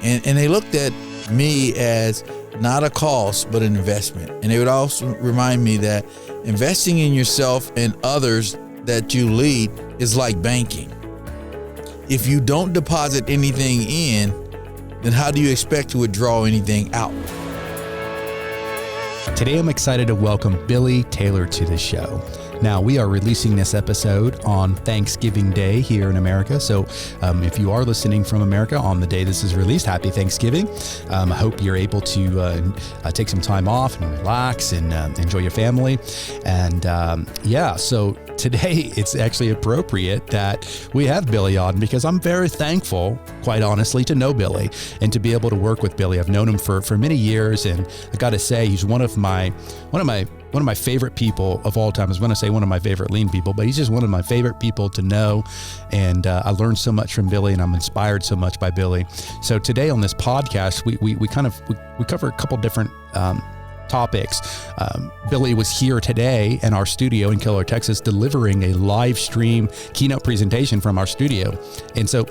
And they looked at me as not a cost, but an investment. And they would also remind me that investing in yourself and others that you lead is like banking. If you don't deposit anything in, then how do you expect to withdraw anything out? Today, I'm excited to welcome Billy Taylor to the show. Now, we are releasing this episode on Thanksgiving Day here in America. So if you are listening from America on the day this is released, happy Thanksgiving. I hope you're able to take some time off and relax and enjoy your family. And so today it's actually appropriate that we have Billy on because I'm very thankful, quite honestly, to know Billy and to be able to work with Billy. I've known him for many years, and I got to say he's one of my favorite people of all time. I was going to say one of my favorite lean people, but he's just one of my favorite people to know. And I learned so much from Billy, and I'm inspired so much by Billy. So today on this podcast, we cover a couple different topics. Billy was here today in our studio in Goodyear, Texas, delivering a live stream keynote presentation from our studio. And so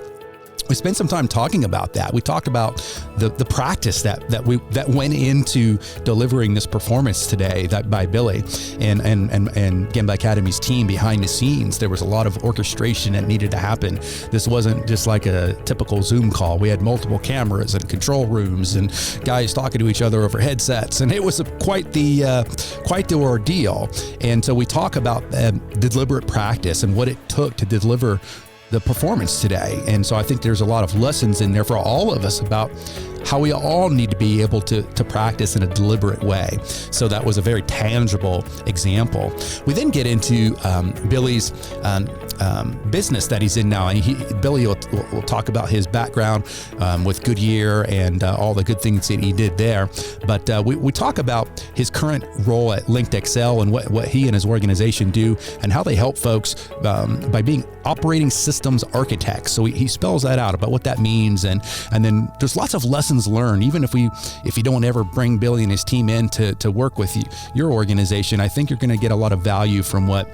we spent some time talking about that. We talked about the practice that went into delivering this performance today by Billy and Gemba Academy's team behind the scenes. There was a lot of orchestration that needed to happen. This wasn't just like a typical Zoom call. We had multiple cameras and control rooms and guys talking to each other over headsets, and it was quite the ordeal. And so we talk about deliberate practice and what it took to deliver the performance today. And so I think there's a lot of lessons in there for all of us about how we all need to be able to practice in a deliberate way. So that was a very tangible example. We then get into Billy's business that he's in now. And Billy will talk about his background with Goodyear and all the good things that he did there. But we talk about his current role at LinkedXL and what he and his organization do and how they help folks by being operating systems architects. So he spells that out about what that means. And then there's lots of lessons learned. Even if you don't ever bring Billy and his team in to work with your organization, I think you're going to get a lot of value from what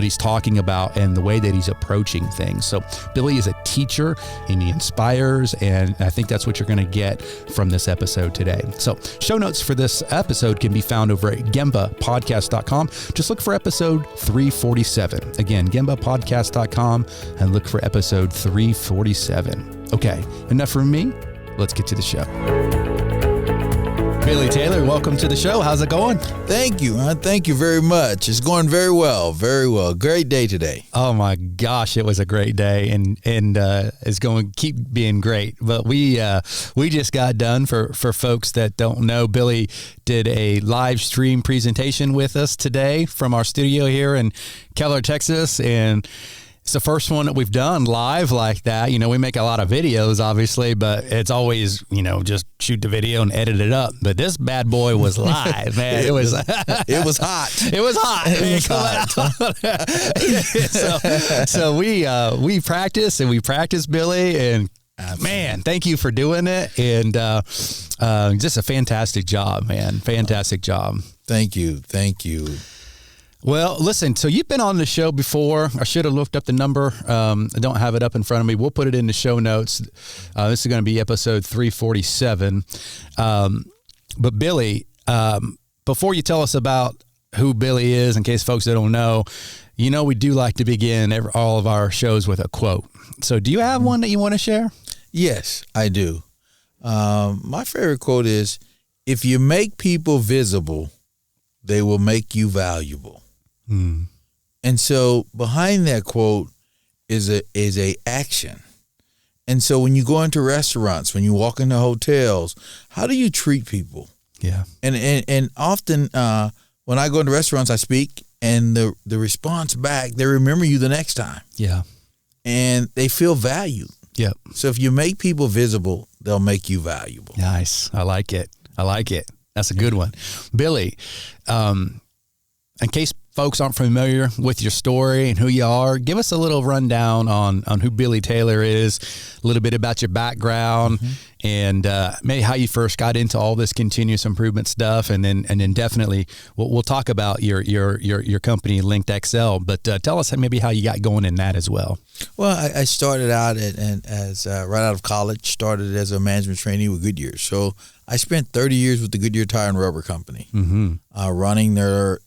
he's talking about and the way that he's approaching things. So Billy is a teacher and he inspires, and I think that's what you're going to get from this episode today. So show notes for this episode can be found over at gembapodcast.com. Just look for episode 347. Again, gembapodcast.com and look for episode 347. Okay, enough from me. Let's get to the show. Billy Taylor, welcome to the show. How's it going? Thank you. Thank you very much. It's going very well. Very well. Great day today. Oh my gosh, it was a great day, and it's going to keep being great. But we just got done for folks that don't know. Billy did a live stream presentation with us today from our studio here in Goodyear, Texas, and it's the first one that we've done live like that. We make a lot of videos, obviously, but it's always, just shoot the video and edit it up. But this bad boy was live, man. It was hot. It was hot. It was hot. So we practiced, Billy, and absolutely. Man, thank you for doing it. And just a fantastic job, man. Fantastic job. Thank you. Well, listen, so you've been on the show before. I should have looked up the number. I don't have it up in front of me. We'll put it in the show notes. This is going to be episode 347. But Billy, before you tell us about who Billy is, in case folks that don't know, we do like to begin all of our shows with a quote. So do you have one that you want to share? Yes, I do. My favorite quote is, if you make people visible, they will make you valuable. And so behind that quote is a action. And so when you go into restaurants, when you walk into hotels, how do you treat people? Yeah. And often when I go into restaurants, I speak, and the response back, they remember you the next time. Yeah. And they feel valued. Yep. So if you make people visible, they'll make you valuable. Nice. I like it. That's a good one. Billy, in case folks aren't familiar with your story and who you are, give us a little rundown on who Billy Taylor is, a little bit about your background, and maybe how you first got into all this continuous improvement stuff, and then definitely we'll talk about your company LinkedXL. But tell us maybe how you got going in that as well. Well, I started out as right out of college. Started as a management trainee with Goodyear. So I spent 30 years with the Goodyear Tire and Rubber Company, running their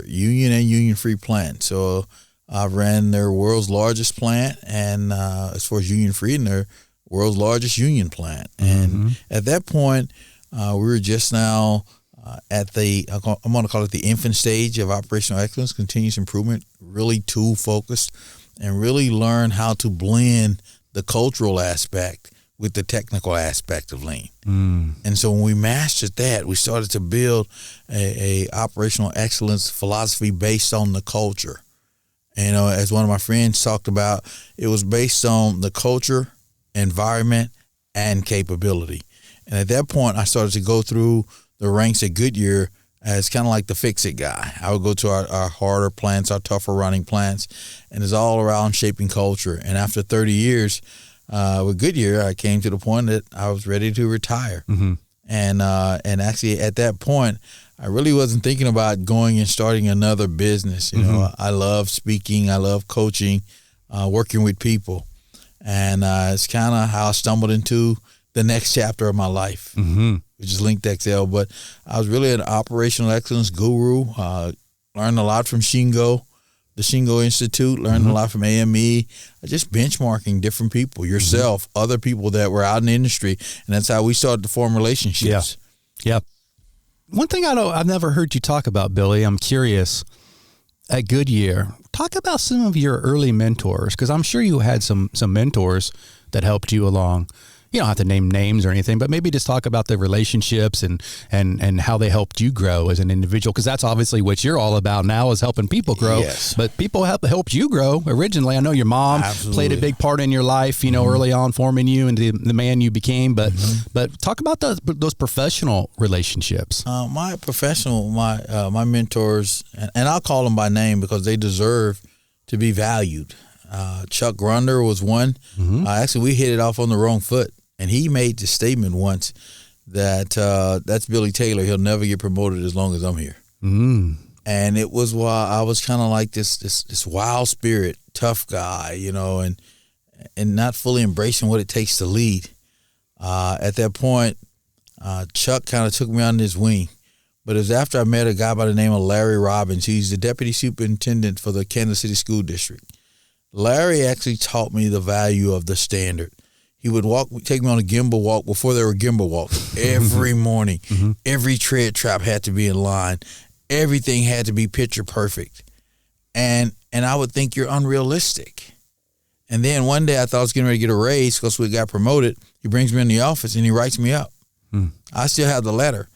union and union-free plant. So I ran their world's largest plant, and as far as union-free, and their world's largest union plant. And at that point, we were just now at I'm going to call it the infant stage of operational excellence, continuous improvement, really tool-focused, and really learn how to blend the cultural aspect with the technical aspect of lean. And so when we mastered that, we started to build a operational excellence philosophy based on the culture. And as one of my friends talked about, it was based on the culture, environment, and capability. And at that point, I started to go through the ranks at Goodyear as kind of like the fix-it guy. I would go to our harder plants, our tougher running plants, and it's all around shaping culture. And after 30 years with Goodyear, I came to the point that I was ready to retire. And actually at that point, I really wasn't thinking about going and starting another business. You know, I love speaking, I love coaching, working with people. And it's kind of how I stumbled into the next chapter of my life, which is LinkedXL. But I was really an operational excellence guru. Learned a lot from Shingo, the Shingo Institute, learned a lot from AME, just benchmarking different people, yourself, other people that were out in the industry. And that's how we started to form relationships. Yeah. One thing I've never heard you talk about, Billy, I'm curious, at Goodyear, talk about some of your early mentors, because I'm sure you had some mentors that helped you along. You don't have to name names or anything, but maybe just talk about the relationships and how they helped you grow as an individual, because that's obviously what you're all about now, is helping people grow. Yes. But people helped you grow originally. I know your mom played a big part in your life, early on, forming you into the man you became. But talk about those professional relationships. My mentors, and I'll call them by name because they deserve to be valued. Chuck Grunder was one. Actually, we hit it off on the wrong foot. And he made the statement once that that's Billy Taylor. He'll never get promoted as long as I'm here. And it was why I was kind of like this wild spirit, tough guy, and not fully embracing what it takes to lead. At that point, Chuck kind of took me under his wing. But it was after I met a guy by the name of Larry Robbins. He's the deputy superintendent for the Kansas City School District. Larry actually taught me the value of the standard. He would take me on a gimbal walk before there were gimbal walks every morning. Every tread trap had to be in line. Everything had to be picture perfect. And I would think you're unrealistic. And then one day I thought I was getting ready to get a raise because we got promoted. He brings me in the office and he writes me up. I still have the letter.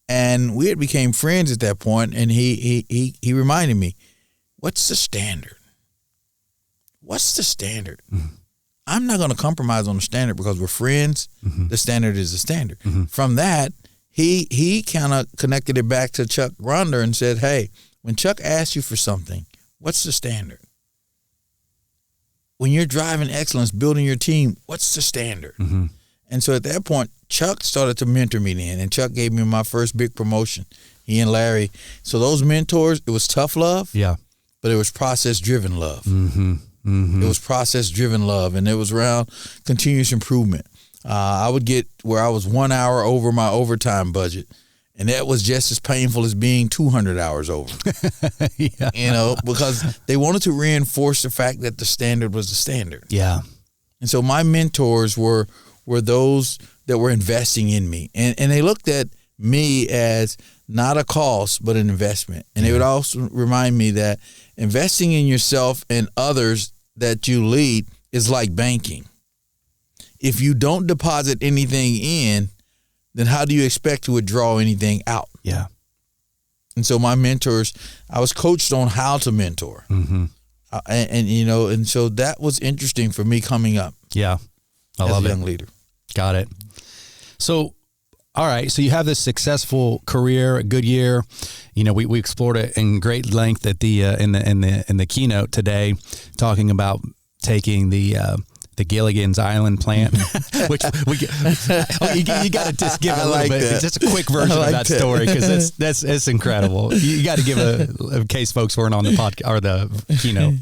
And we had became friends at that point, and he reminded me, what's the standard? What's the standard? I'm not going to compromise on the standard because we're friends. The standard is the standard. From that, he kind of connected it back to Chuck Grunder and said, hey, when Chuck asks you for something, what's the standard? When you're driving excellence, building your team, what's the standard? And so at that point, Chuck started to mentor me then, and Chuck gave me my first big promotion, he and Larry. So those mentors, it was tough love, but it was process-driven love. It was process-driven love, and it was around continuous improvement. I would get where I was 1 hour over my overtime budget, and that was just as painful as being 200 hours over. Because they wanted to reinforce the fact that the standard was the standard. And so my mentors were those that were investing in me, and they looked at me as not a cost, but an investment. And they would also remind me that investing in yourself and others that you lead is like banking. If you don't deposit anything in, then how do you expect to withdraw anything out? And so my mentors, I was coached on how to mentor. And so that was interesting for me coming up. I love as a young leader. Got it. So, all right. So you have this successful career at Goodyear. We explored it in great length at the in the keynote today, talking about taking the the Gilligan's Island plant, which you got to just give a little bit, just a quick version of that story, because that's incredible. You got to give in case folks weren't on the podcast or the keynote.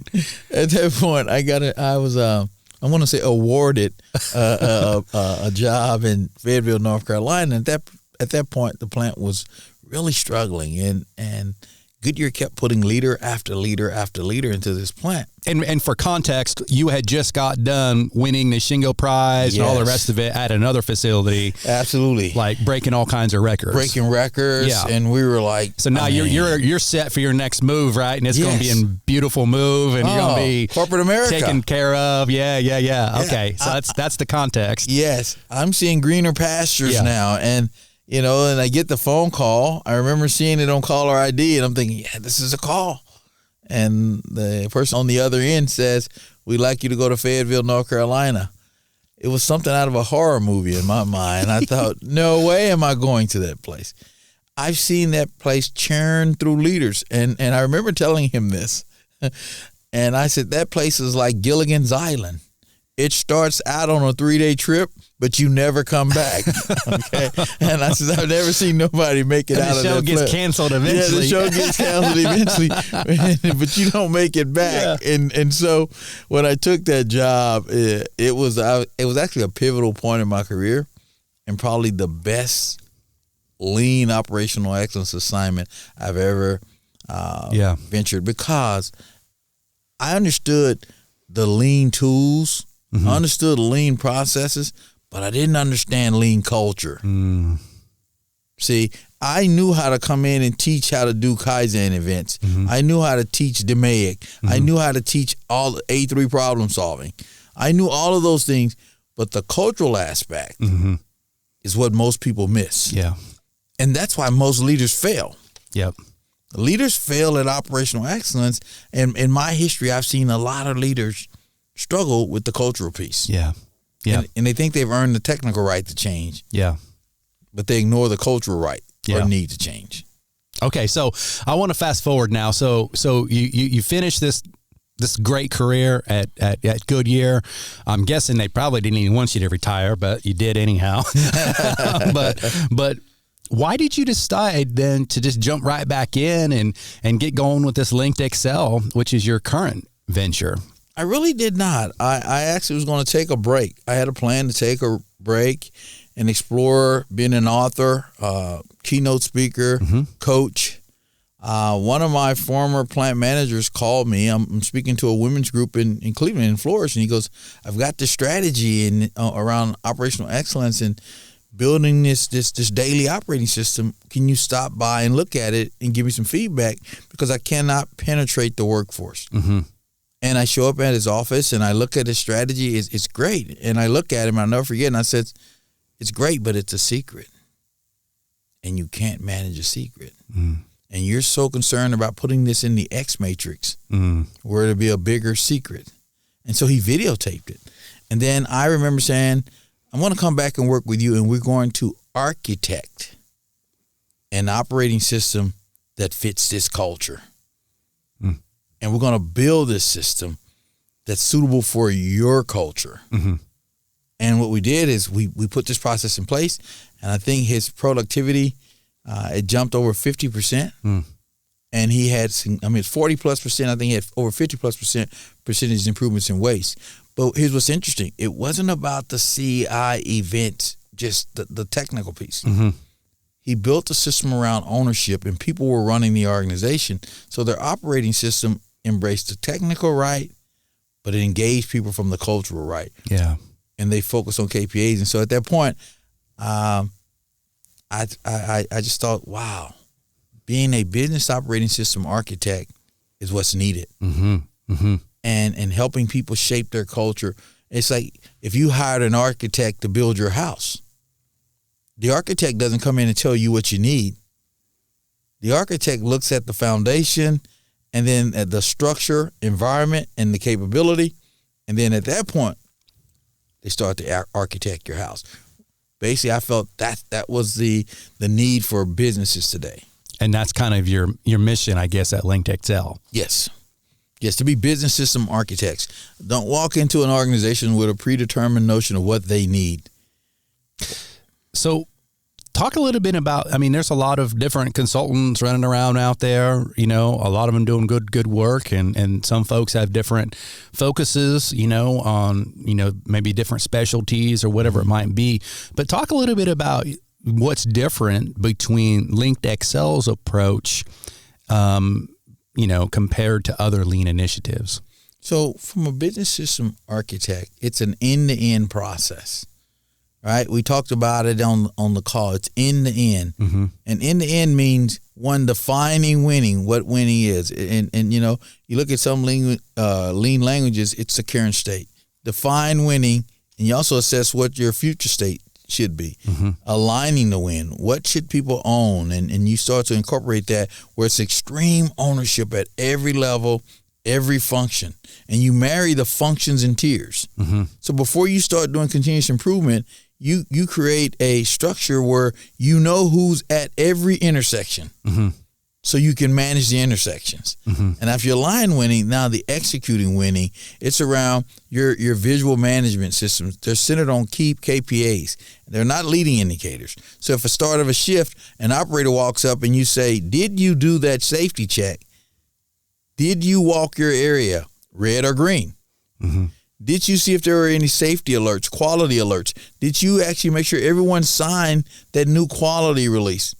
At that point, I was I want to say awarded a job in Fayetteville, North Carolina. And at that point, the plant was really struggling, and Goodyear kept putting leader after leader after leader into this plant. And for context, you had just got done winning the Shingo Prize and all the rest of it at another facility. Absolutely. Like breaking all kinds of records. Breaking records. Yeah. And we were like, so now you're set for your next move, right? And it's going to be a beautiful move, and you're going to be corporate America taken care of. Yeah. Okay. So that's the context. Yes. I'm seeing greener pastures now. And and I get the phone call. I remember seeing it on caller ID, and I'm thinking, yeah, this is a call. And the person on the other end says, we'd like you to go to Fayetteville, North Carolina. It was something out of a horror movie in my mind. I thought, no way am I going to that place. I've seen that place churn through leaders. And I remember telling him this. And I said, that place is like Gilligan's Island. It starts out on a 3-day trip, but you never come back. Okay. And I said, I've never seen nobody make it out of that. The show gets canceled eventually. Yeah, the show gets canceled eventually, but you don't make it back. Yeah. And so when I took that job, it was actually a pivotal point in my career, and probably the best lean operational excellence assignment I've ever ventured, because I understood the lean tools. Mm-hmm. I understood lean processes, but I didn't understand lean culture. See, I knew how to come in and teach how to do Kaizen events. Mm-hmm. I knew how to teach DMAIC. Mm-hmm. I knew how to teach all the A3 problem solving. I knew all of those things, but the cultural aspect is what most people miss. Yeah. And that's why most leaders fail. Yep. Leaders fail at operational excellence. And in my history, I've seen a lot of leaders struggle with the cultural piece. Yeah. Yeah. And they think they've earned the technical right to change. Yeah. But they ignore the cultural right or need to change. Okay. So I want to fast forward now. So you finished this great career at Goodyear. I'm guessing they probably didn't even want you to retire, but you did anyhow. But why did you decide then to just jump right back in and get going with this LinkedXL, which is your current venture? I really did not. I actually was going to take a break. I had a plan to take a break and explore being an author, keynote speaker, coach. One of my former plant managers called me. I'm speaking to a women's group in Cleveland, in Florida, and he goes, I've got this strategy around operational excellence and building this daily operating system. Can you stop by and look at it and give me some feedback? Because I cannot penetrate the workforce. Mm-hmm. And I show up at his office and I look at his strategy. It's great. And I look at him, I'll never forget, and I said, it's great, but it's a secret. And you can't manage a secret. Mm. And you're so concerned about putting this in the X matrix where it'll be a bigger secret. And so he videotaped it. And then I remember saying, I'm going to come back and work with you, and we're going to architect an operating system that fits this culture. Mm. And we're going to build this system that's suitable for your culture. Mm-hmm. And what we did is we put this process in place, and I think his productivity, it jumped over 50%. Mm. And he had, 40+%. I think he had over 50+% percentage improvements in waste. But here's what's interesting. It wasn't about the CI event, just the technical piece. Mm-hmm. He built a system around ownership, and people were running the organization. So their operating system embraced the technical right, but it engaged people from the cultural right. Yeah. And they focused on KPIs. And so at that point, I just thought, wow, being a business operating system architect is what's needed. Mm-hmm. Mm-hmm. And helping people shape their culture. It's like if you hired an architect to build your house, the architect doesn't come in and tell you what you need. The architect looks at the foundation and then at the structure, environment, and the capability. And then at that point, they start to architect your house. Basically, I felt that was the need for businesses today. And that's kind of your mission, I guess, at LinkedXL. Yes. Yes, to be business system architects. Don't walk into an organization with a predetermined notion of what they need. So talk a little bit about, I mean, there's a lot of different consultants running around out there, a lot of them doing good work, and some folks have different focuses, on, maybe different specialties or whatever it might be. But talk a little bit about what's different between LinkedXL's approach, compared to other lean initiatives. So from a business system architect, it's an end-to-end process. Right, we talked about it on the call. It's end to end, and end to end means one defining winning, what winning is, and you look at some lean languages. It's the current state. Define winning, and you also assess what your future state should be. Aligning the win. What should people own, and you start to incorporate that where it's extreme ownership at every level, every function, and you marry the functions and tiers. So before you start doing continuous improvement, you create a structure where you know who's at every intersection, so you can manage the intersections. And after your line winning, now the executing winning, it's around your visual management systems. They're centered on key KPIs. They're not leading indicators. So if a start of a shift, an operator walks up and you say, did you do that safety check? Did you walk your area, red or green? Did you see if there were any safety alerts, quality alerts? Did you actually make sure everyone signed that new quality release?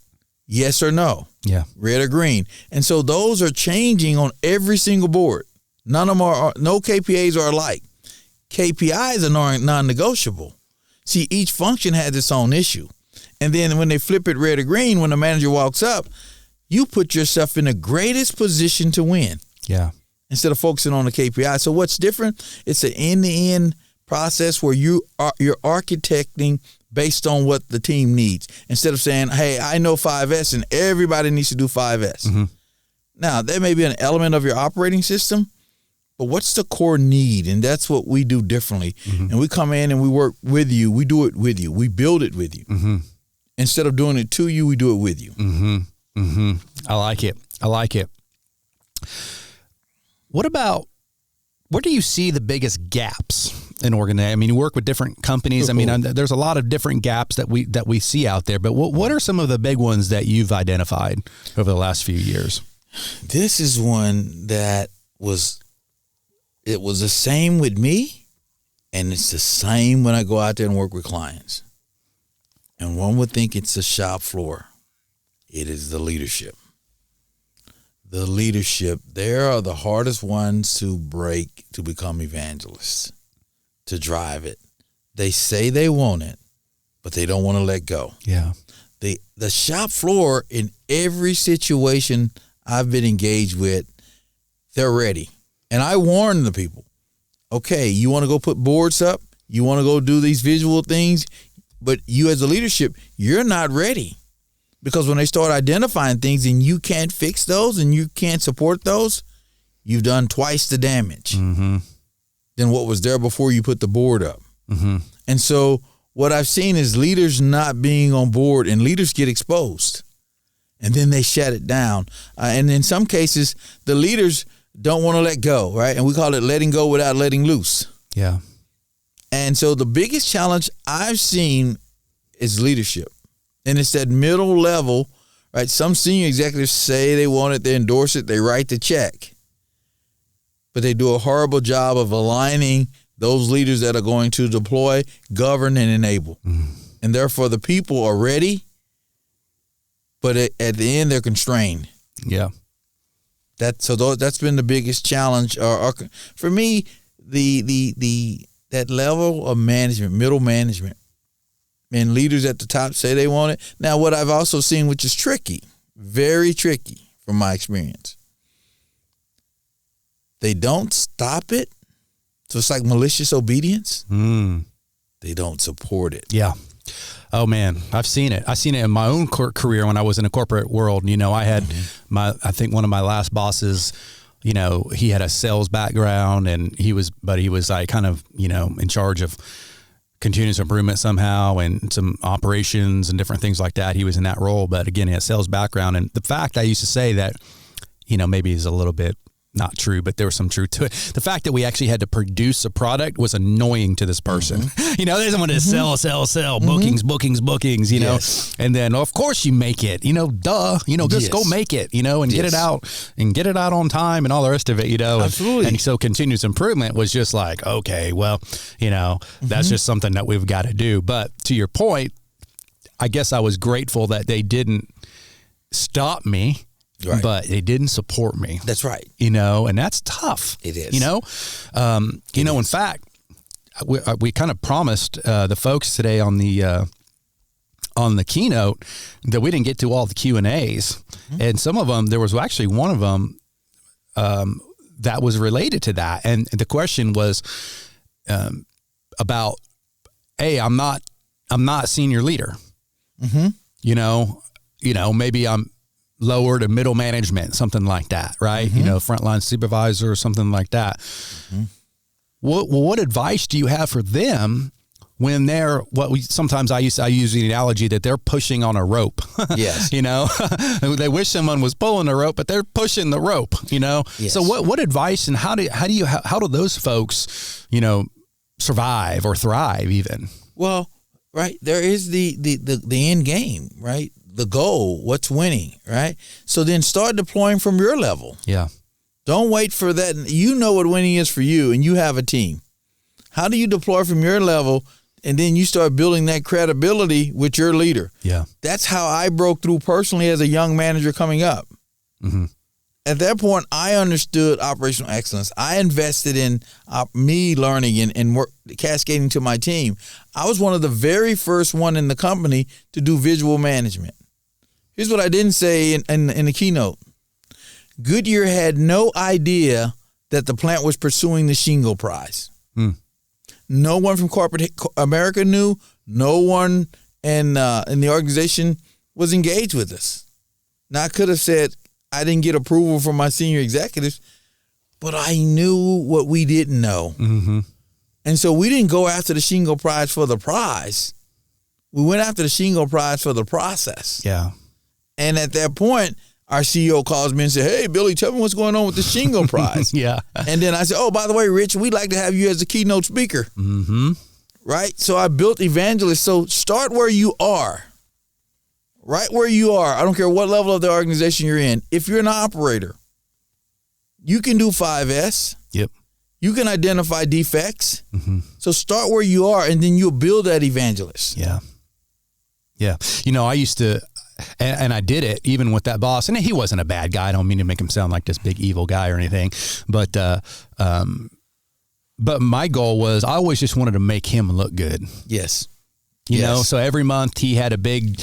Yes or no? Yeah. Red or green? And so those are changing on every single board. None of them no KPIs are alike. KPIs are non-negotiable. See, each function has its own issue. And then when they flip it red or green, when the manager walks up, you put yourself in the greatest position to win. Yeah. Instead of focusing on the KPI. So what's different? It's an end-to-end process where you're architecting based on what the team needs. Instead of saying, hey, I know 5S and everybody needs to do 5S. Now, there may be an element of your operating system, but what's the core need? And that's what we do differently. And we come in and we work with you. We do it with you. We build it with you. Instead of doing it to you, we do it with you. I like it. Where do you see the biggest gaps in organization? I mean, you work with different companies. I mean, there's a lot of different gaps that we see out there, but what are some of the big ones that you've identified over the last few years? This is one that was the same with me, and it's the same when I go out there and work with clients. And one would think it's the shop floor. It is the leadership. The leadership, they are the hardest ones to break to become evangelists, to drive it. They say they want it, but they don't want to let go. Yeah. The shop floor in every situation I've been engaged with, they're ready. And I warn the people, okay, you want to go put boards up? You want to go do these visual things? But you as a leadership, you're not ready. Because when they start identifying things and you can't fix those and you can't support those, you've done twice the damage than what was there before you put the board up. And so what I've seen is leaders not being on board, and leaders get exposed. And then they shut it down. And in some cases, the leaders don't want to let go, right? And we call it letting go without letting loose. Yeah. And so the biggest challenge I've seen is leadership. And it's that middle level, right? Some senior executives say they want it, they endorse it, they write the check. But they do a horrible job of aligning those leaders that are going to deploy, govern, and enable. And therefore, the people are ready, but at the end, they're constrained. Yeah. That's been the biggest challenge. For me, that level of management, middle management, and leaders at the top say they want it. Now, what I've also seen, which is tricky, very tricky from my experience, they don't stop it. So it's like malicious obedience. They don't support it. Yeah. Oh man, I've seen it. I've seen it in my own career when I was in a corporate world. I had I think one of my last bosses, he had a sales background, and he was like kind of, in charge of continuous improvement somehow and some operations and different things like that. He was in that role, but again, he had a sales background. And the fact I used to say that, maybe is a little bit not true, but there was some truth to it. The fact that we actually had to produce a product was annoying to this person. They just wanted to sell, bookings, Yes. and then of course you make it, just go make it, and get it out on time and all the rest of it, Absolutely. And so continuous improvement was just like, okay, well, that's just something that we've got to do. But to your point, I guess I was grateful that they didn't stop me. Right. But they didn't support me. That's right. And that's tough. It is. In fact, we kind of promised the folks today on the keynote that we didn't get to all the Q&As. And some of them, there was actually one of them that was related to that. And the question was about, hey, I'm not senior leader. Maybe I'm lower to middle management, something like that, right? Frontline supervisor or something like that. What advice do you have for them when they're sometimes I use the analogy that they're pushing on a rope? Yes. They wish someone was pulling the rope, but they're pushing the rope. Yes. So what advice and how do those folks survive or thrive even? Well, right, there is the end game, right? The goal, what's winning, right? So then start deploying from your level. Yeah. Don't wait for that. You know what winning is for you, and you have a team. How do you deploy from your level, and then you start building that credibility with your leader? Yeah. That's how I broke through personally as a young manager coming up. At that point, I understood operational excellence. I invested in me learning and work cascading to my team. I was one of the very first one in the company to do visual management. Here's what I didn't say in the keynote. Goodyear had no idea that the plant was pursuing the Shingle Prize. No one from corporate America knew. No one in the organization was engaged with us. Now, I could have said I didn't get approval from my senior executives, but I knew what we didn't know. And so we didn't go after the Shingle Prize for the prize. We went after the Shingle Prize for the process. Yeah. And at that point, our CEO calls me and said, hey, Billy, tell me what's going on with the Shingle Prize. Yeah. And then I said, oh, by the way, Rich, we'd like to have you as a keynote speaker. Right? So I built evangelists. So start where you are. Right where you are. I don't care what level of the organization you're in. If you're an operator, you can do 5S. Yep. You can identify defects. So start where you are, and then you'll build that evangelist. Yeah. Yeah. I used to, and I did it even with that boss, and he wasn't a bad guy. I don't mean to make him sound like this big evil guy or anything, but my goal was I always just wanted to make him look good. Yes. You know, so every month he had a big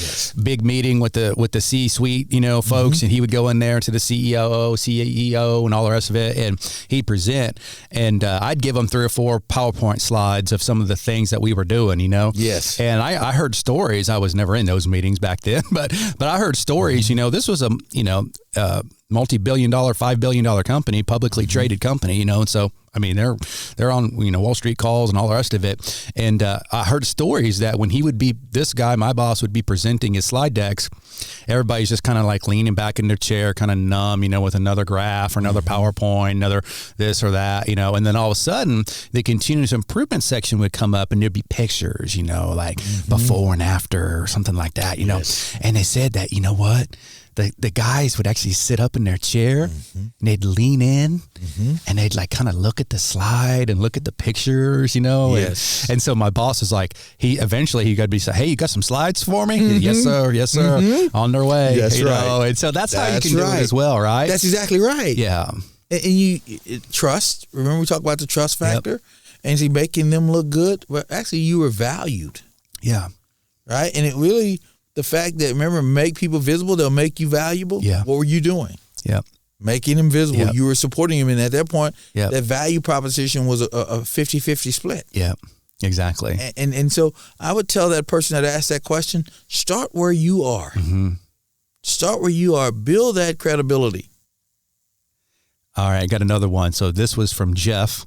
meeting with the C-suite, folks, and he would go in there to the CEO, and all the rest of it, and he'd present, and I'd give him 3 or 4 PowerPoint slides of some of the things that we were doing, Yes. And I heard stories. I was never in those meetings back then, but I heard stories. This was a multi-billion-dollar, $5 billion company, publicly traded company, and so. I mean, they're on, Wall Street calls and all the rest of it. And I heard stories that when this guy, my boss, would be presenting his slide decks, everybody's just kind of like leaning back in their chair, kind of numb, with another graph or another PowerPoint, another this or that, and then all of a sudden the continuous improvement section would come up and there'd be pictures, like before and after or something like that, Yes. And they said that, what? The guys would actually sit up in their chair and they'd lean in and they'd like kind of look at the slide and look at the pictures, Yes. And so my boss is like, he got to be say, hey, you got some slides for me? Yes, sir. On their way. That's right. And so that's how you can do it as well, right? That's exactly right. Yeah. And you trust. Remember we talked about the trust factor? Yep. And see, making them look good. Well, actually, you were valued. Yeah. Right? And it really... The fact that, remember, make people visible, they'll make you valuable. Yeah. What were you doing? Yep. Making them visible. Yep. You were supporting them. And at that point, Yep. that value proposition was a 50-50 split. Yeah, exactly. And so I would tell that person that asked that question, start where you are. Start where you are. Build that credibility. All right, I got another one. So this was from Jeff.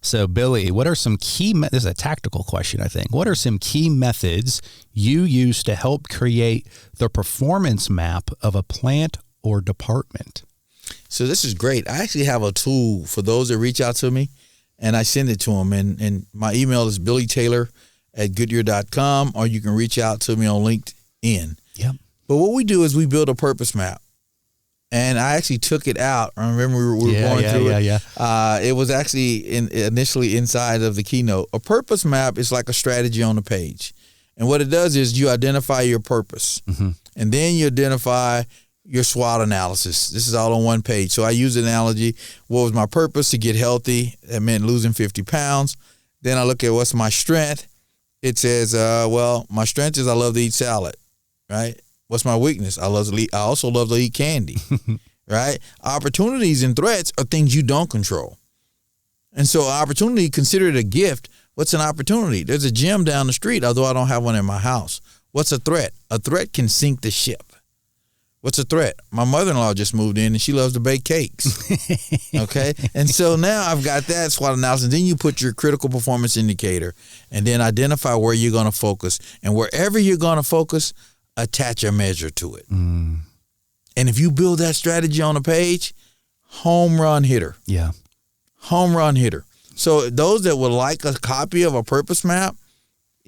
So, Billy, what are some key this is a tactical question, I think. What are some key methods you use to help create the performance map of a plant or department? So this is great. I actually have a tool for those that reach out to me, and I send it to them. And my email is billytaylor@goodyear.com, or you can reach out to me on LinkedIn. Yep. But what we do is we build a purpose map. And I actually took it out. I remember we were going through it. It was actually initially inside of the keynote. A purpose map is like a strategy on the page. And what it does is you identify your purpose. Mm-hmm. And then you identify your SWOT analysis. This is all on one page. So I use the analogy, what was my purpose? To get healthy. That meant losing 50 pounds. Then I look at what's my strength. It says, my strength is I love to eat salad, right? What's my weakness? I also love to eat candy, right? Opportunities and threats are things you don't control. And so opportunity, consider it a gift. What's an opportunity? There's a gym down the street, although I don't have one in my house. What's a threat? A threat can sink the ship. What's a threat? My mother-in-law just moved in and she loves to bake cakes. Okay? And so now I've got that SWOT analysis. Then you put your critical performance indicator and then identify where you're going to focus. And wherever you're going to focus, attach a measure to it. Mm. And if you build that strategy on a page, home run hitter. Yeah. Home run hitter. So those that would like a copy of a purpose map,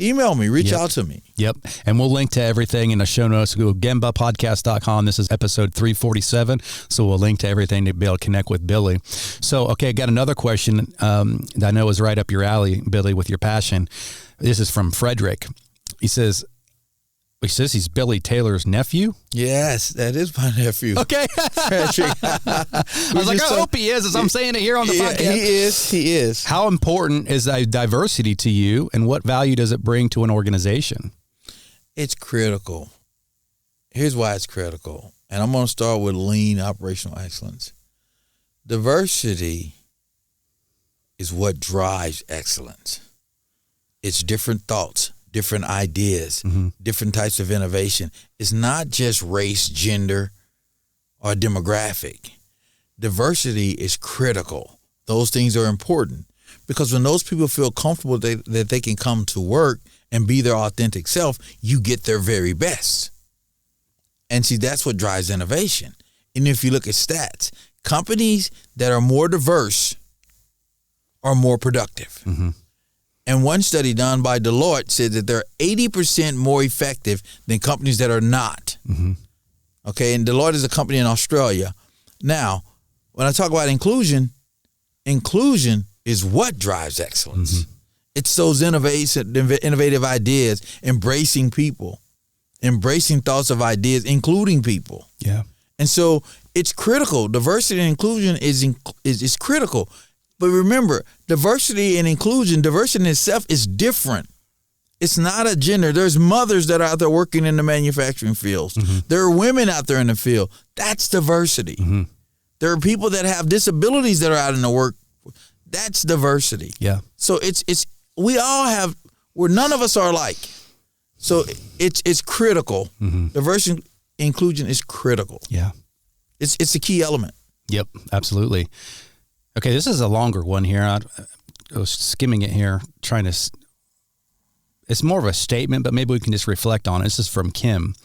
email me, reach out to me. Yep. And we'll link to everything in the show notes. Go to gembapodcast.com. This is episode 347. So we'll link to everything to be able to connect with Billy. So, okay, I got another question that I know is right up your alley, Billy, with your passion. This is from Frederick. He says he's Billy Taylor's nephew? Yes, that is my nephew. Okay. Patrick. I was like, I hope he is, as I'm saying it here on the podcast. He is. How important is diversity to you, and what value does it bring to an organization? It's critical. Here's why it's critical. And I'm going to start with lean operational excellence. Diversity is what drives excellence. It's different thoughts, different ideas, different types of innovation. It's not just race, gender, or demographic. Diversity is critical. Those things are important because when those people feel comfortable that they can come to work and be their authentic self, you get their very best. And see, that's what drives innovation. And if you look at stats, companies that are more diverse are more productive. Mm-hmm. And one study done by Deloitte said that they're 80% more effective than companies that are not. Mm-hmm. Okay, and Deloitte is a company in Australia. Now, when I talk about inclusion is what drives excellence. Mm-hmm. It's those innovative ideas, embracing people, embracing thoughts of ideas, including people. Yeah. And so it's critical. Diversity and inclusion is critical. But remember, diversity in itself is different. It's not a gender. There's mothers that are out there working in the manufacturing fields. Mm-hmm. There are women out there in the field. That's diversity. Mm-hmm. There are people that have disabilities that are out in the work. That's diversity. Yeah. So none of us are alike. So it's critical. Mm-hmm. Diversity and inclusion is critical. Yeah. It's a key element. Yep, absolutely. Okay, this is a longer one here. I was skimming it here, it's more of a statement, but maybe we can just reflect on it. This is from Kim.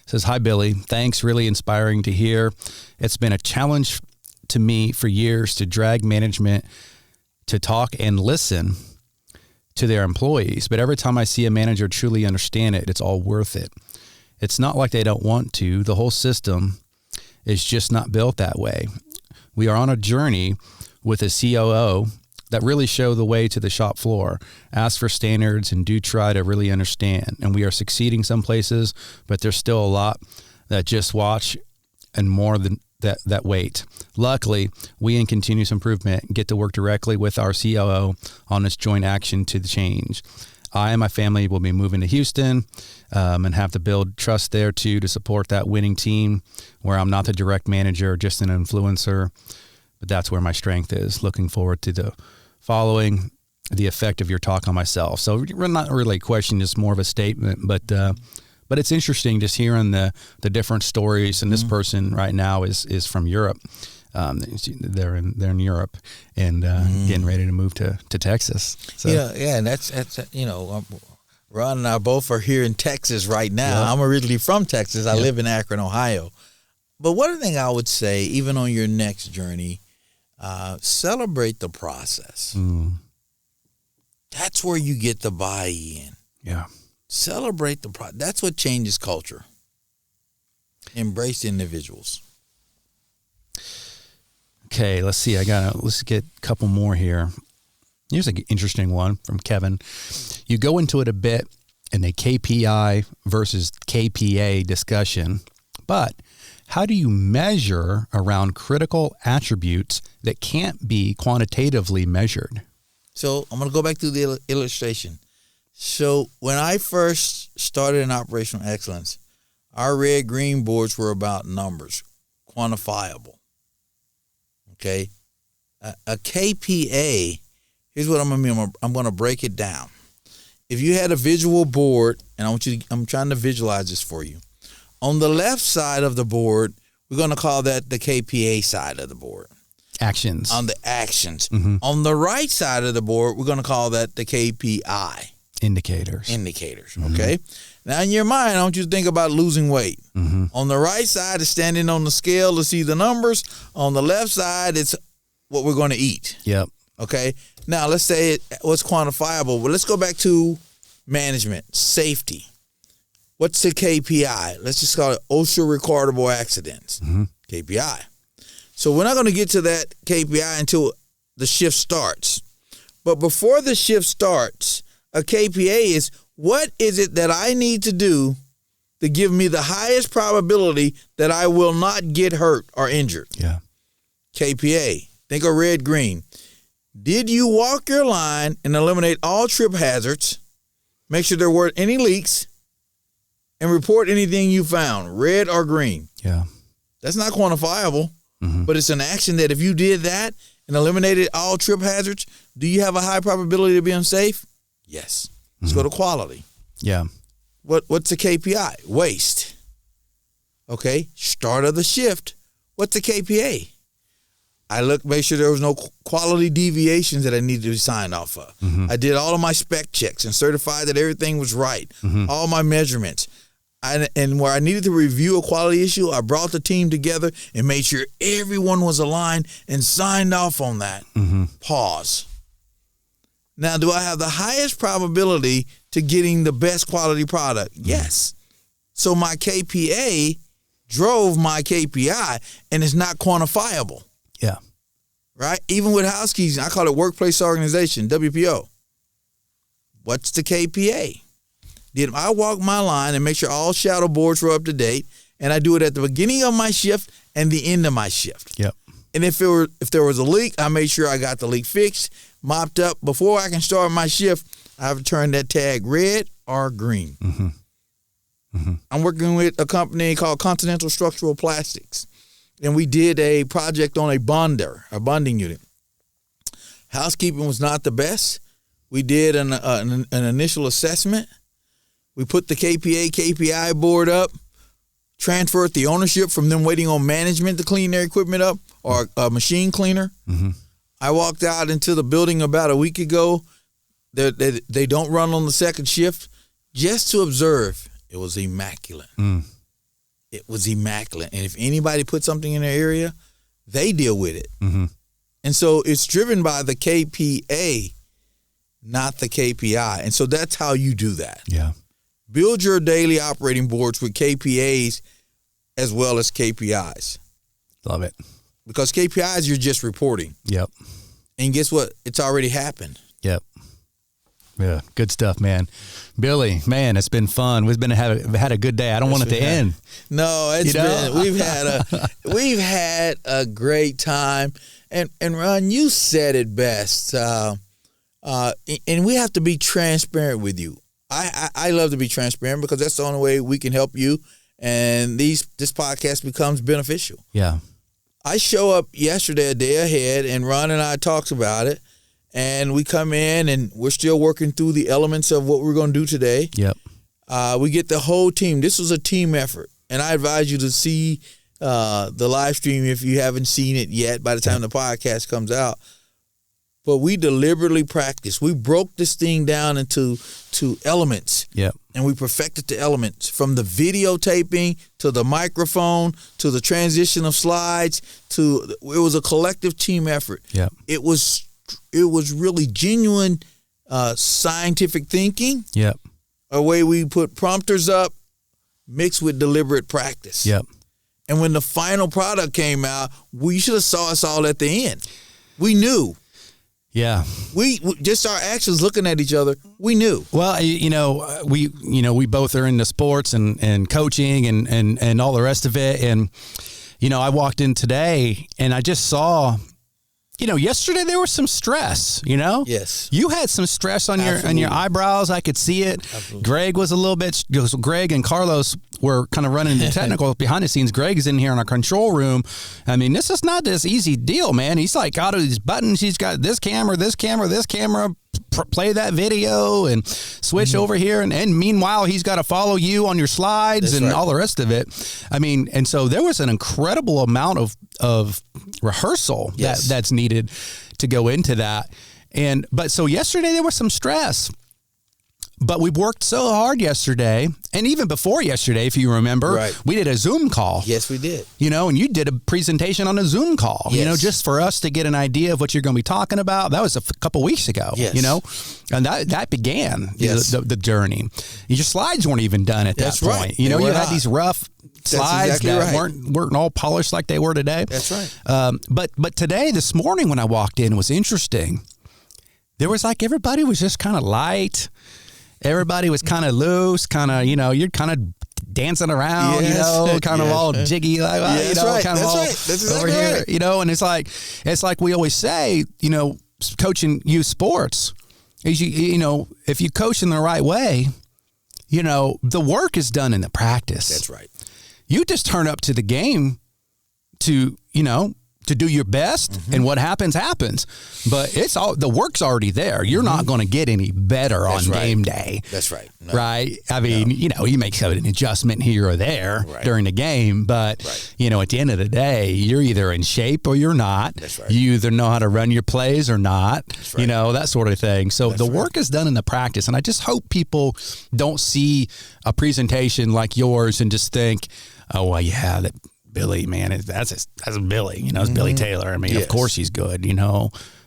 It says, "Hi, Billy. Thanks. Really inspiring to hear. It's been a challenge to me for years to drag management to talk and listen to their employees. But every time I see a manager truly understand it, it's all worth it. It's not like they don't want to. The whole system is just not built that way. We are on a journey with a COO that really show the way to the shop floor, ask for standards, and do try to really understand. And we are succeeding some places, but there's still a lot that just watch and more than that wait. Luckily, we in continuous improvement get to work directly with our COO on this joint action to the change. I and my family will be moving to Houston and have to build trust there too to support that winning team where I'm not the direct manager, just an influencer. But that's where my strength is. Looking forward to following the effect of your talk on myself. So we're not really a question, just more of a statement. But it's interesting just hearing the different stories. And this person right now is from Europe. They're in Europe and getting ready to move to Texas. So. Yeah, and that's Ron and I both are here in Texas right now. Yeah. I'm originally from Texas. I live in Akron, Ohio. But one thing I would say, even on your next journey, celebrate the process. That's where you get the buy-in. Yeah. Celebrate the process. That's what changes culture. Embrace individuals. Okay, let's see. Let's get a couple more here. Here's an interesting one from Kevin. You go into it a bit in a KPI versus KPA discussion, but how do you measure around critical attributes that can't be quantitatively measured? So I'm going to go back to the illustration. So when I first started in operational excellence, our red-green boards were about numbers, quantifiable. Okay? A KPA, here's what I'm going to do. I'm going to break it down. If you had a visual board, and I'm trying to visualize this for you. On the left side of the board, we're going to call that the KPA side of the board. Actions. On the actions. Mm-hmm. On the right side of the board, we're going to call that the KPI. Indicators. Mm-hmm. Okay? Now, in your mind, I want you to think about losing weight. Mm-hmm. On the right side is standing on the scale to see the numbers. On the left side, it's what we're going to eat. Yep. Okay? Now, let's say what's quantifiable. Well, let's go back to management, safety. What's the KPI? Let's just call it OSHA recordable accidents. Mm-hmm. KPI. So we're not going to get to that KPI until the shift starts. But before the shift starts, a KPA is what is it that I need to do to give me the highest probability that I will not get hurt or injured? Yeah. KPA. Think of red, green. Did you walk your line and eliminate all trip hazards, make sure there weren't any leaks, and report anything you found, red or green? Yeah. That's not quantifiable, but it's an action that if you did that and eliminated all trip hazards, do you have a high probability of being safe? Yes. Let's go to quality. Yeah. What's the KPI? Waste. Okay. Start of the shift. What's the KPA? I make sure there was no quality deviations that I needed to be signed off of. Mm-hmm. I did all of my spec checks and certified that everything was right. Mm-hmm. All my measurements. And where I needed to review a quality issue, I brought the team together and made sure everyone was aligned and signed off on that. Mm-hmm. Pause. Now, do I have the highest probability to getting the best quality product? Yes. So my KPA drove my KPI, and it's not quantifiable. Yeah. Right? Even with housekeeping, I call it workplace organization, WPO. What's the KPA? Did I walk my line and make sure all shadow boards were up to date, and I do it at the beginning of my shift and the end of my shift? Yep. And if there was a leak, I made sure I got the leak fixed, mopped up. Before I can start my shift, I have to turn that tag red or green. Mm-hmm. Mm-hmm. I'm working with a company called Continental Structural Plastics, and we did a project on a bonding unit. Housekeeping was not the best. We did an initial assessment. We put the KPI board up, transferred the ownership from them waiting on management to clean their equipment up or a machine cleaner. Mm-hmm. I walked out into the building about a week ago. They don't run on the second shift. Just to observe, it was immaculate. Mm. It was immaculate. And if anybody put something in their area, they deal with it. Mm-hmm. And so it's driven by the KPA, not the KPI. And so that's how you do that. Yeah. Build your daily operating boards with KPAs as well as KPIs. Love it. Because KPIs, you're just reporting. Yep. And guess what? It's already happened. Yep. Yeah, good stuff, man. Billy, man, it's been fun. We've had a good day. I don't want it to end. No, we've had a great time. And Ron, you said it best. And we have to be transparent with you. I love to be transparent because that's the only way we can help you, and this podcast becomes beneficial. Yeah. I show up yesterday a day ahead, and Ron and I talked about it, and we come in, and we're still working through the elements of what we're going to do today. Yep. We get the whole team. This was a team effort, and I advise you to see the live stream if you haven't seen it yet by the time the podcast comes out. But we deliberately practiced. We broke this thing down into elements. Yep. And we perfected the elements from the videotaping to the microphone to the transition of slides it was a collective team effort. Yep. It was really genuine scientific thinking. Yep. A way we put prompters up mixed with deliberate practice. Yep. And when the final product came out, we should have saw us all at the end. We knew. Yeah. We just our actions looking at each other, we knew. Well, we both are into sports and coaching and all the rest of it. And, I walked in today and I just saw, yesterday there was some stress, Yes. You had some stress on your eyebrows. I could see it. Absolutely. Greg and Carlos were kind of running the technical behind the scenes. Greg's in here in our control room. I mean, this is not this easy deal, man. He's like got all these buttons. He's got this camera, play that video and switch over here. And meanwhile, he's got to follow you on your slides all the rest of it. I mean, and so there was an incredible amount of rehearsal that's needed to go into that. But so yesterday there was some stress. But we worked so hard yesterday, and even before yesterday, if you remember, we did a Zoom call. Yes, we did. And you did a presentation on a Zoom call, just for us to get an idea of what you're going to be talking about. That was a couple weeks ago, and that began the journey. Your slides weren't even done at that point. Right. You had these rough slides that weren't all polished like they were today. That's right. But today, this morning when I walked in, was interesting. There was everybody was just kind of light. Everybody was kind of loose, kind of, you're kind of dancing around, kind of all jiggy, kind of all over here, and it's like we always say, coaching youth sports is if you coach in the right way, the work is done in the practice. That's right. You just turn up to the game to do your best, and what happens. But it's all the work's already there. You're not going to get any better on game day. That's right. No. Right? I mean, you make an adjustment here or there during the game, but at the end of the day, you're either in shape or you're not. That's right. You either know how to run your plays or not. That's right. That sort of thing. So the work is done in the practice, and I just hope people don't see a presentation like yours and just think, oh well, yeah, that Billy, man, that's Billy, it's Billy Taylor. I mean, of course he's good,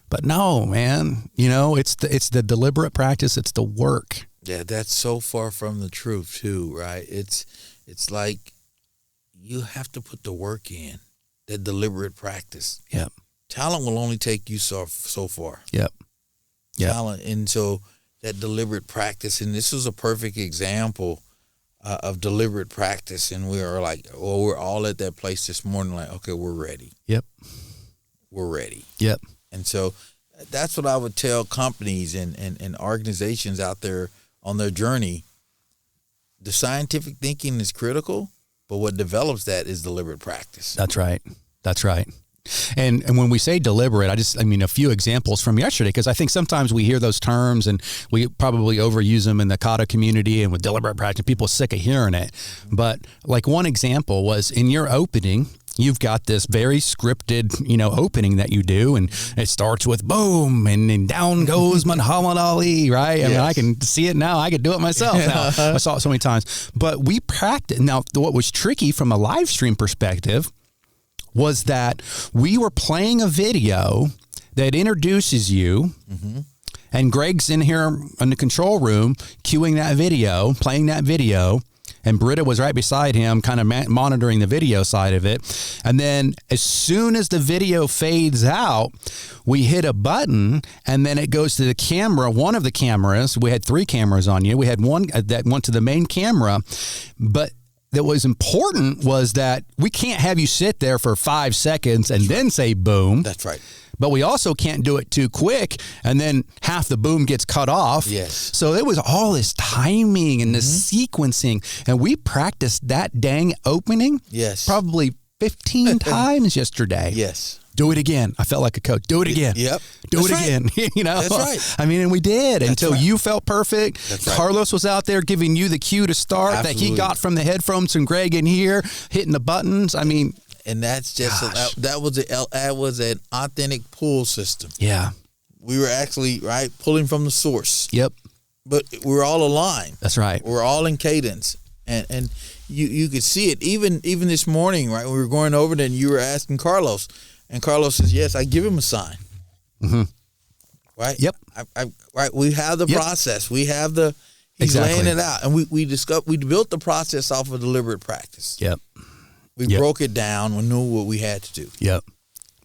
but no, man, it's the deliberate practice. It's the work. Yeah. That's so far from the truth too, right? It's like you have to put the work in, that deliberate practice. Yep. Talent will only take you so far. Yep. Talent. And so that deliberate practice, and this is a perfect example of deliberate practice, and we are we're all at that place this morning, okay, we're ready. Yep. We're ready. Yep. And so that's what I would tell companies and organizations out there on their journey. The scientific thinking is critical, but what develops that is deliberate practice. That's right. And when we say deliberate, a few examples from yesterday, because I think sometimes we hear those terms and we probably overuse them in the kata community and with deliberate practice, people are sick of hearing it. But one example was in your opening, you've got this very scripted, opening that you do, and it starts with boom, and then down goes Muhammad Ali, right? I mean, I can see it now. I could do it myself now. I saw it so many times. But we practice. Now, what was tricky from a live stream perspective was that we were playing a video that introduces you, and Greg's in here in the control room cueing that video, playing that video, and Britta was right beside him kind of monitoring the video side of it. And then as soon as the video fades out, we hit a button, and then it goes to the camera, one of the cameras. We had 3 cameras on you. We had one that went to the main camera, but that was important was that we can't have you sit there for 5 seconds and then say boom. That's right. But we also can't do it too quick, and then half the boom gets cut off. Yes. So there was all this timing and this sequencing, and we practiced that dang opening probably 15 times yesterday. Yes. Do it again. I felt like a coach. Do it again. Yep. Do it again. That's right. I mean, and we did until you felt perfect. That's right. Carlos was out there giving you the cue to start that he got from the headphones from Greg in here, hitting the buttons. I mean, and that's just that was an authentic pull system. Yeah. We were actually pulling from the source. Yep. but we're all aligned. That's right. We're all in cadence. And you could see it even this morning, right? We were going over there and you were asking Carlos, and Carlos says, yes, I give him a sign. Mm-hmm. Right? Yep. Right. We have the process. We have he's laying it out. And we built the process off of deliberate practice. Yep. We broke it down. We knew what we had to do. Yep.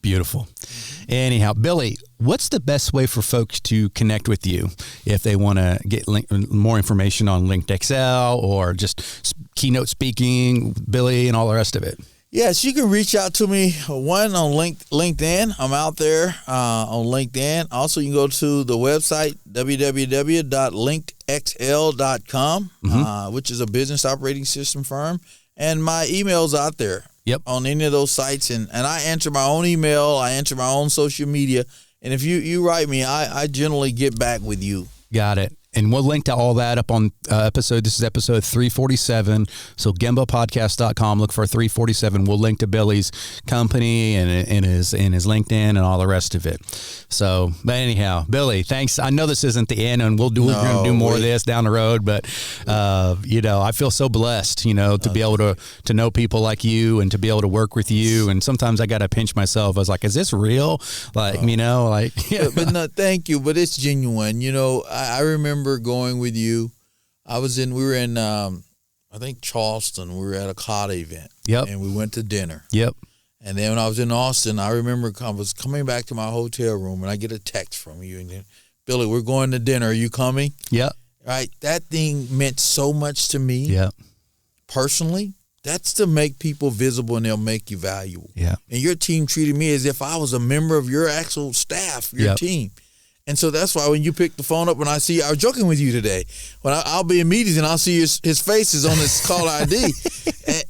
Beautiful. Anyhow, Billy, what's the best way for folks to connect with you if they want to get more information on LinkedXL or just keynote speaking, Billy, and all the rest of it? Yes, you can reach out to me, one, on LinkedIn. I'm out there on LinkedIn. Also, you can go to the website, www.linkedxl.com, which is a business operating system firm. And my email's out there. Yep. On any of those sites. And I answer my own email. I answer my own social media. And if you write me, I generally get back with you. Got it. And we'll link to all that up on this is episode 347. So GembaPodcast.com, look for 347. We'll link to Billy's company and his LinkedIn and all the rest of it. So, but anyhow, Billy, thanks. I know this isn't the end, and we're going to do more of this down the road, but I feel so blessed, to be able to know people like you and to be able to work with you. And sometimes I got to pinch myself. I was like, is this real? But no, thank you. But it's genuine. I remember going with you. We were in, I think Charleston. We were at a COTA event. Yep. And we went to dinner. Yep. And then when I was in Austin, I remember I was coming back to my hotel room and I get a text from you and Billy, we're going to dinner. Are you coming? Yep. Right. That thing meant so much to me. Yep. Personally. That's to make people visible and they'll make you valuable. Yeah. And your team treated me as if I was a member of your actual staff, your team. And so that's why when you pick the phone up, when I see, I was joking with you today, when I'll be in meetings and I'll see his face is on this caller ID.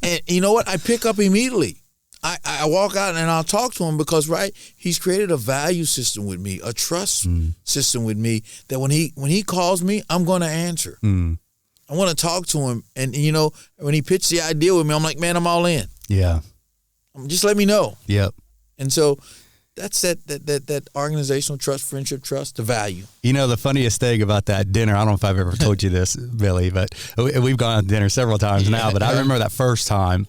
and you know what? I pick up immediately. I walk out and I'll talk to him because, he's created a value system with me, a trust system with me that when he calls me, I'm going to answer. I want to talk to him. And, when he pitched the idea with me, I'm like, man, I'm all in. Yeah. Just let me know. Yep. And so that's that organizational trust, friendship trust, the value. The funniest thing about that dinner, I don't know if I've ever told you this, Billy, but we've gone out to dinner several times now, but I remember that first time,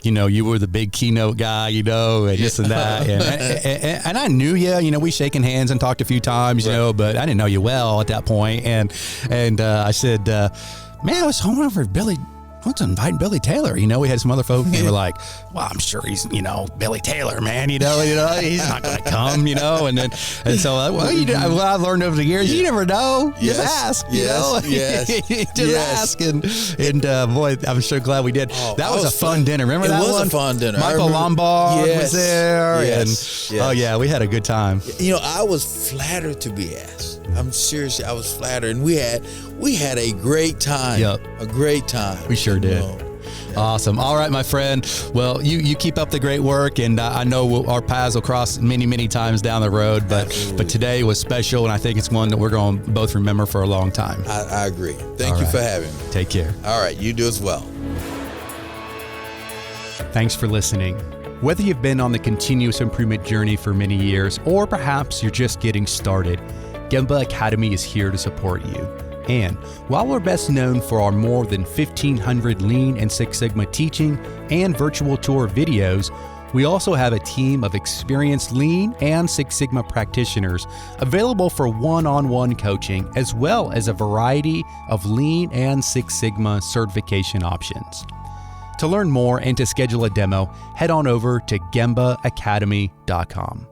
you were the big keynote guy, and this and that. And I knew you, we shaking hands and talked a few times, but I didn't know you well at that point. And I said, man, I was home over Billy. Let's invite Billy Taylor. We had some other folk and they were like, well, I'm sure he's, Billy Taylor, man, he's not going to come, and so, I learned over the years, you never know. Just ask, just ask. And boy, I'm so glad we did. That was a fun dinner. Remember that one? It was a fun dinner. Michael Lombard was there. And we had a good time. I was flattered to be asked. I'm serious. I was flattered. And we had a great time. Yep. A great time. We sure did. Awesome. All right, my friend. Well, you keep up the great work, and I know our paths will cross many, many times down the road, but today was special, and I think it's one that we're going to both remember for a long time. I agree. Thank you for having me. Take care. All right. You do as well. Thanks for listening. Whether you've been on the continuous improvement journey for many years, or perhaps you're just getting started, Gemba Academy is here to support you. And while we're best known for our more than 1,500 Lean and Six Sigma teaching and virtual tour videos, we also have a team of experienced Lean and Six Sigma practitioners available for one-on-one coaching, as well as a variety of Lean and Six Sigma certification options. To learn more and to schedule a demo, head on over to GembaAcademy.com.